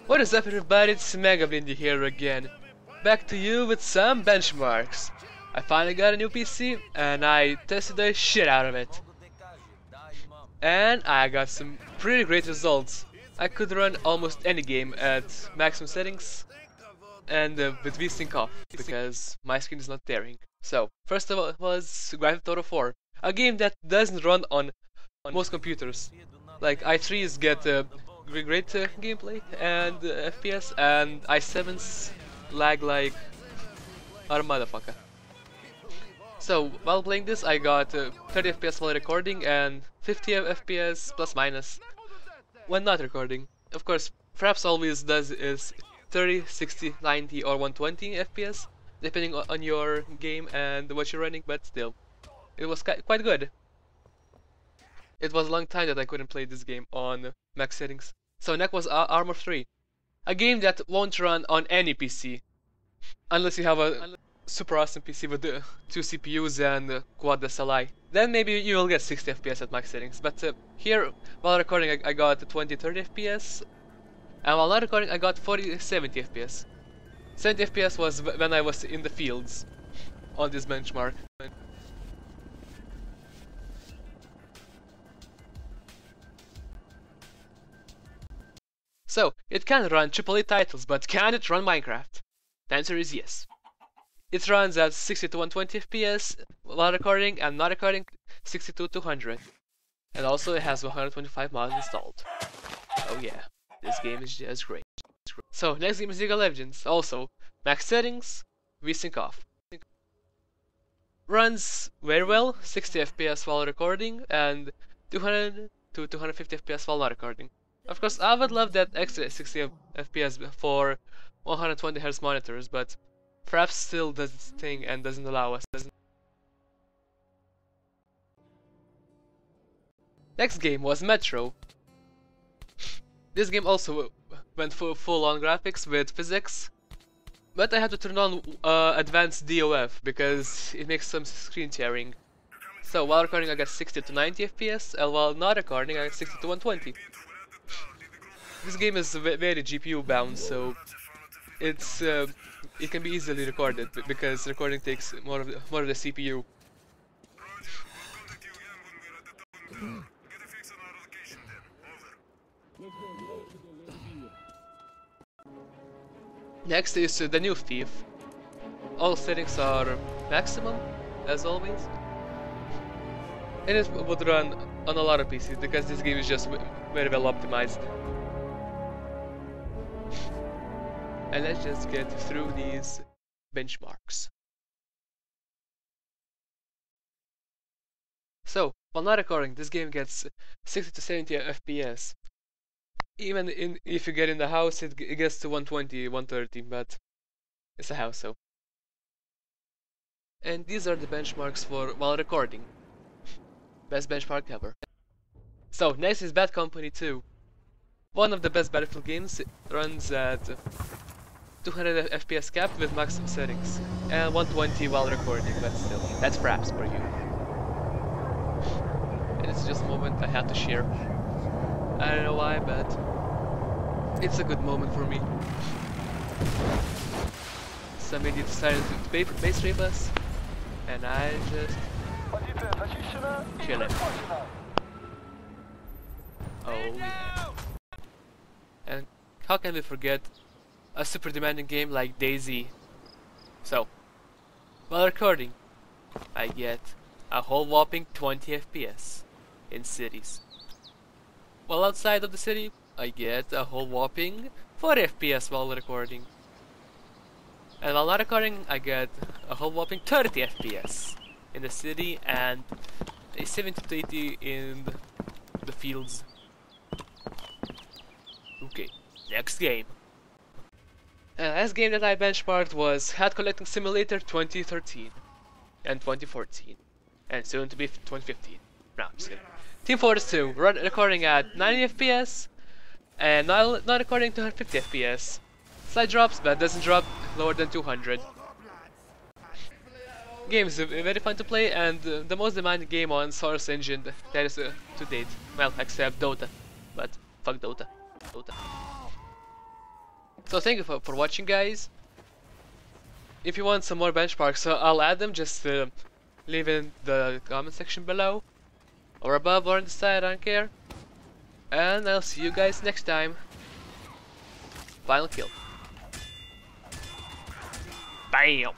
What is up everybody, it's Megablindi here again. Back to you with some benchmarks. I finally got a new PC and I tested the shit out of it. And I got some pretty great results. I could run almost any game at maximum settings and with VSync off because my screen is not tearing. So, first of all was Grand Theft Auto 4, a game that doesn't run on most computers. Like i3s get great gameplay and FPS, and i7s lag like a motherfucker. So while playing this, I got 30 FPS while recording and 50 FPS plus minus when not recording. Of course, Fraps always does is 30, 60, 90 or 120 FPS depending on your game and what you're running, but still, it was quite good. It was a long time that I couldn't play this game on max settings. So next was Armor 3, a game that won't run on any PC unless you have a super awesome PC with 2 CPUs and quad SLI. Then maybe you will get 60 FPS at max settings, but here while recording I got 20-30 FPS, and while not recording I got 40-70 FPS. 70 FPS was when I was in the fields on this benchmark. So, it can run AAA titles, but can it run Minecraft? The answer is yes. It runs at 60 to 120 FPS while recording, and not recording 60 to 200. And also it has 125 mods installed. Oh yeah, this game is just great. So, next game is League of Legends. Also, max settings, VSync off. Runs very well, 60 FPS while recording, and 200 to 250 FPS while not recording. Of course, I would love that extra 60 FPS for 120Hz monitors, but Fraps still does its thing and doesn't allow us. Next game was Metro. This game also went full on graphics with physics, but I had to turn on advanced DOF because it makes some screen tearing. So while recording I got 60 to 90 FPS, and while not recording I got 60 to 120. This game is very GPU bound, so it can be easily recorded because recording takes more of the CPU. Next is the new Thief. All settings are maximum, as always. And it would run on a lot of PCs because this game is just very well optimized. And let's just get through these benchmarks. So, while not recording, this game gets 60 to 70 FPS. Even if you get in the house, it gets to 120, 130, but it's a house, so. And these are the benchmarks for while recording. Best benchmark ever. So, next is Bad Company 2. One of the best Battlefield games. It runs at 200 FPS capped with maximum settings, and 120 while recording, but still, that's Fraps for you. And it's just a moment I have to share. I don't know why, but it's a good moment for me. Some idiot decided to base rape us, and I just chill it. Oh yeah. And how can we forget a super demanding game like DayZ? So, while recording, I get a whole whopping 20 FPS in cities. While outside of the city, I get a whole whopping 40 FPS while recording. And while not recording, I get a whole whopping 30 FPS in the city and a 70 to 80 in the fields. Okay, next game. And last game that I benchmarked was Hat Collecting Simulator 2013 and 2014, and soon to be 2015. No, I'm just kidding. Team Fortress 2, recording at 90 FPS, and not recording 250 FPS. Slight drops, but doesn't drop lower than 200. Game is very fun to play, and the most demanding game on Source Engine that is to date. Well, except Dota, but fuck Dota. So thank you for watching, guys. If you want some more benchmarks, I'll add them. Just leave in the comment section below, or above, or on the side, I don't care. And I'll see you guys next time. Final kill. Bam!